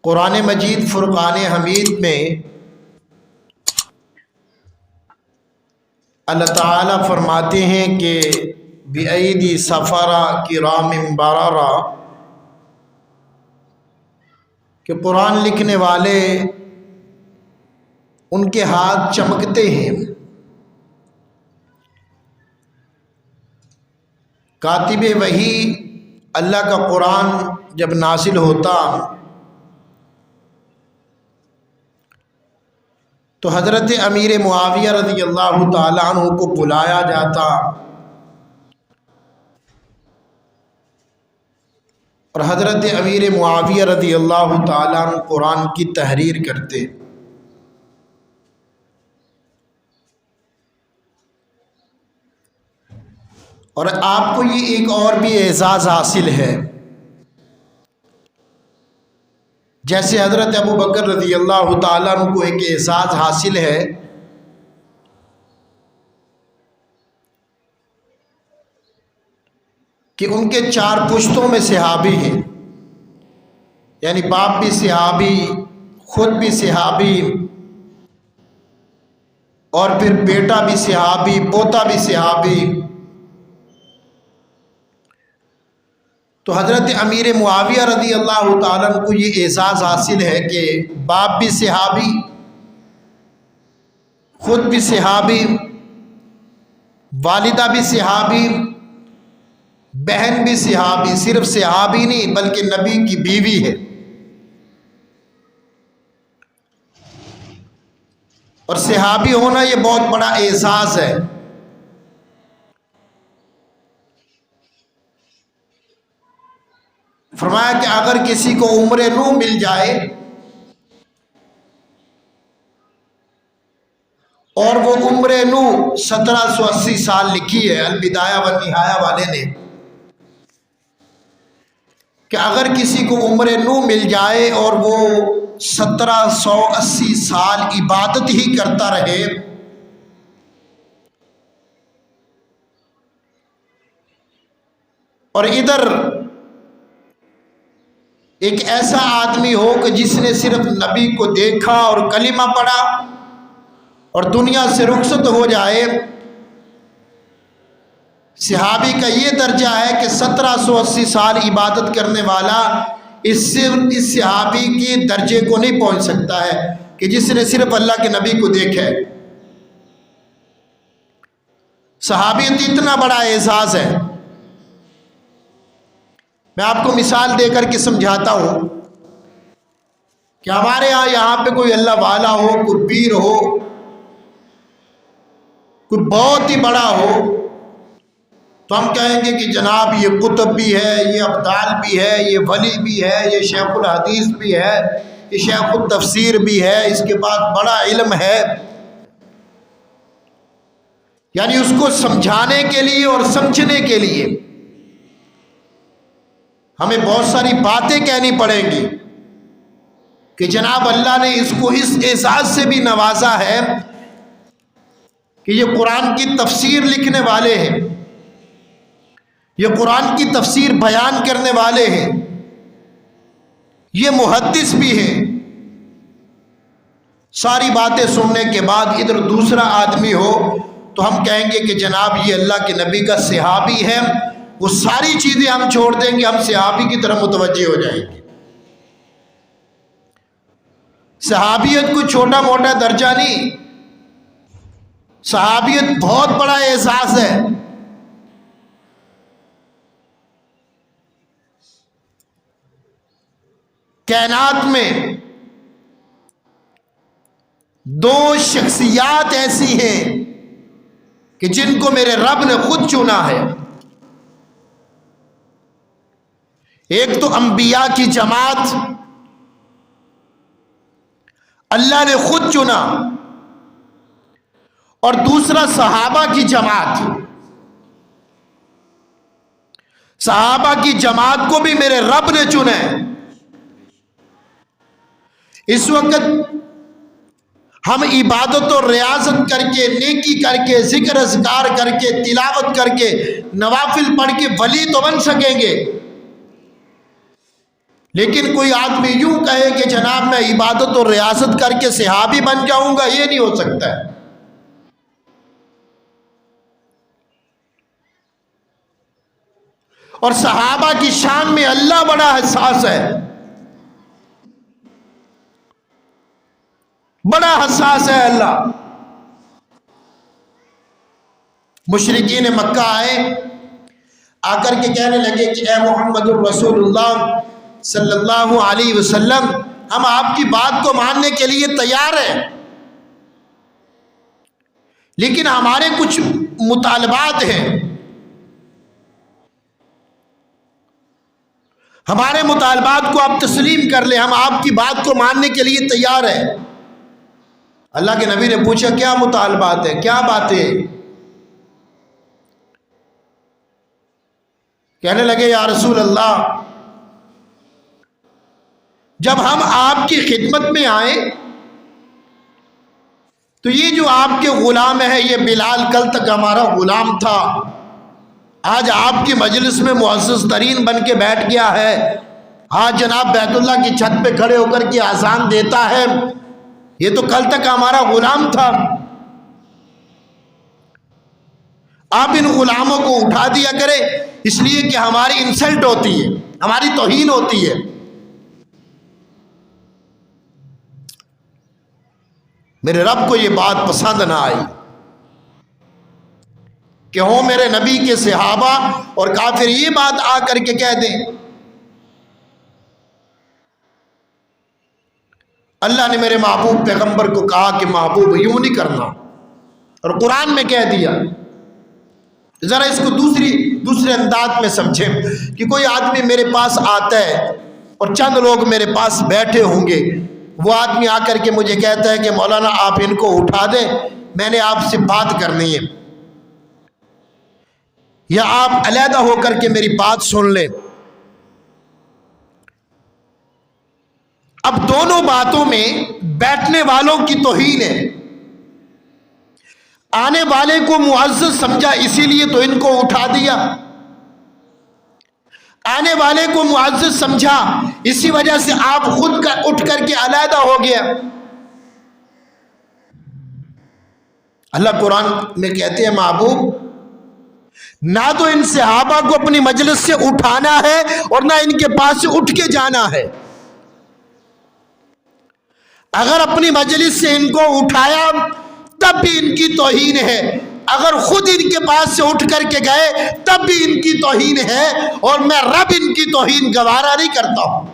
قرآن مجید فرقان حمید میں اللہ تعالیٰ فرماتے ہیں کہ بِأَيْدِي سَفَرَةٍ كِرَامٍ بَرَرَةٍ، کہ قرآن لکھنے والے ان کے ہاتھ چمکتے ہیں۔ کاتب وحی اللہ کا قرآن جب نازل ہوتا تو حضرت امیر معاویہ رضی اللہ تعالیٰ عنہ کو بلایا جاتا اور حضرت امیر معاویہ رضی اللہ تعالیٰ عنہ قرآن کی تحریر کرتے۔ اور آپ کو یہ ایک اور بھی اعزاز حاصل ہے، جیسے حضرت ابو بکر رضی اللہ تعالیٰ عنہ کو ایک اعزاز حاصل ہے کہ ان کے 4 پشتوں میں صحابی ہیں، یعنی باپ بھی صحابی، خود بھی صحابی، اور پھر بیٹا بھی صحابی، پوتا بھی صحابی۔ تو حضرت امیر معاویہ رضی اللہ تعالیٰ عنہ کو یہ اعزاز حاصل ہے کہ باپ بھی صحابی، خود بھی صحابی، والدہ بھی صحابی، بہن بھی صحابی، صرف صحابی نہیں بلکہ نبی کی بیوی ہے۔ اور صحابی ہونا یہ بہت بڑا اعزاز ہے۔ فرمایا کہ اگر کسی کو عمر نوح مل جائے اور وہ عمر نوح 1780 سال لکھی ہے البدایہ والنہایہ والے نے، کہ اگر کسی کو عمر نوح مل جائے اور وہ 1780 سال عبادت ہی کرتا رہے اور ادھر ایک ایسا آدمی ہو کہ جس نے صرف نبی کو دیکھا اور کلمہ پڑھا اور دنیا سے رخصت ہو جائے، صحابی کا یہ درجہ ہے کہ 1780 سال عبادت کرنے والا اس صحابی کے درجے کو نہیں پہنچ سکتا ہے کہ جس نے صرف اللہ کے نبی کو دیکھا ہے۔ صحابیت اتنا بڑا اعزاز ہے۔ میں آپ کو مثال دے کر کے سمجھاتا ہوں کہ ہمارے یہاں پہ کوئی اللہ والا ہو، کوئی پیر ہو، کوئی بہت ہی بڑا ہو، تو ہم کہیں گے کہ جناب یہ قطب بھی ہے، یہ ابدال بھی ہے، یہ ولی بھی ہے، یہ شیخ الحدیث بھی ہے، یہ شیخ التفسیر بھی ہے، اس کے پاس بڑا علم ہے۔ یعنی اس کو سمجھانے کے لیے اور سمجھنے کے لیے ہمیں بہت ساری باتیں کہنی پڑیں گی کہ جناب اللہ نے اس کو اس اعزاز سے بھی نوازا ہے کہ یہ قرآن کی تفسیر لکھنے والے ہیں، یہ قرآن کی تفسیر بیان کرنے والے ہیں، یہ محدث بھی ہیں۔ ساری باتیں سننے کے بعد ادھر دوسرا آدمی ہو تو ہم کہیں گے کہ جناب یہ اللہ کے نبی کا صحابی ہے، وہ ساری چیزیں ہم چھوڑ دیں گے، ہم صحابی کی طرف متوجہ ہو جائیں گے۔ صحابیت کوئی چھوٹا موٹا درجہ نہیں، صحابیت بہت بڑا اعزاز ہے۔ کائنات میں 2 شخصیات ایسی ہیں کہ جن کو میرے رب نے خود چنا ہے۔ ایک تو انبیاء کی جماعت اللہ نے خود چنا، اور دوسرا صحابہ کی جماعت۔ صحابہ کی جماعت کو بھی میرے رب نے چنا ہے۔ اس وقت ہم عبادت اور ریاضت کر کے، نیکی کر کے، ذکر اذکار کر کے، تلاوت کر کے، نوافل پڑھ کے ولی تو بن سکیں گے، لیکن کوئی آدمی یوں کہے کہ جناب میں عبادت اور ریاست کر کے صحابی بن جاؤں گا، یہ نہیں ہو سکتا ہے۔ اور صحابہ کی شان میں اللہ بڑا حساس ہے، بڑا حساس ہے اللہ۔ مشرکین مکہ آئے، آ کر کے کہنے لگے کہ اے محمد الرسول اللہ صلی اللہ علیہ وسلم، ہم آپ کی بات کو ماننے کے لیے تیار ہیں، لیکن ہمارے کچھ مطالبات ہیں، ہمارے مطالبات کو آپ تسلیم کر لیں، ہم آپ کی بات کو ماننے کے لیے تیار ہیں۔ اللہ کے نبی نے پوچھا کیا مطالبات ہیں، کیا باتیں؟ کہنے لگے یا رسول اللہ، جب ہم آپ کی خدمت میں آئیں تو یہ جو آپ کے غلام ہے، یہ بلال کل تک ہمارا غلام تھا، آج آپ کی مجلس میں معزز ترین بن کے بیٹھ گیا ہے، آج جناب بیت اللہ کی چھت پہ کھڑے ہو کر کے اذان دیتا ہے، یہ تو کل تک ہمارا غلام تھا، آپ ان غلاموں کو اٹھا دیا کرے، اس لیے کہ ہماری انسلٹ ہوتی ہے، ہماری توہین ہوتی ہے۔ میرے رب کو یہ بات پسند نہ آئی کہ ہوں میرے نبی کے صحابہ اور کافر یہ بات آ کر کے کہہ دیں۔ اللہ نے میرے محبوب پیغمبر کو کہا کہ محبوب یوں نہیں کرنا، اور قرآن میں کہہ دیا۔ ذرا اس کو دوسرے انداز میں سمجھیں کہ کوئی آدمی میرے پاس آتا ہے اور چند لوگ میرے پاس بیٹھے ہوں گے، وہ آدمی آ کر کے مجھے کہتا ہے کہ مولانا آپ ان کو اٹھا دیں، میں نے آپ سے بات کرنی ہے، یا آپ علیحدہ ہو کر کے میری بات سن لیں۔ اب دونوں باتوں میں بیٹھنے والوں کی توہین ہے، آنے والے کو معزز سمجھا اسی لیے تو ان کو اٹھا دیا، آنے والے کو معزز سمجھا اسی وجہ سے آپ خود کا اٹھ کر کے علیحدہ ہو گیا۔ اللہ قرآن میں کہتے ہیں محبوب نہ تو ان صحابہ کو اپنی مجلس سے اٹھانا ہے اور نہ ان کے پاس سے اٹھ کے جانا ہے، اگر اپنی مجلس سے ان کو اٹھایا تب بھی ان کی توہین ہے، اگر خود ان کے پاس سے اٹھ کر کے گئے تب بھی ان کی توہین ہے، اور میں رب ان کی توہین گوارا نہیں کرتا ہوں۔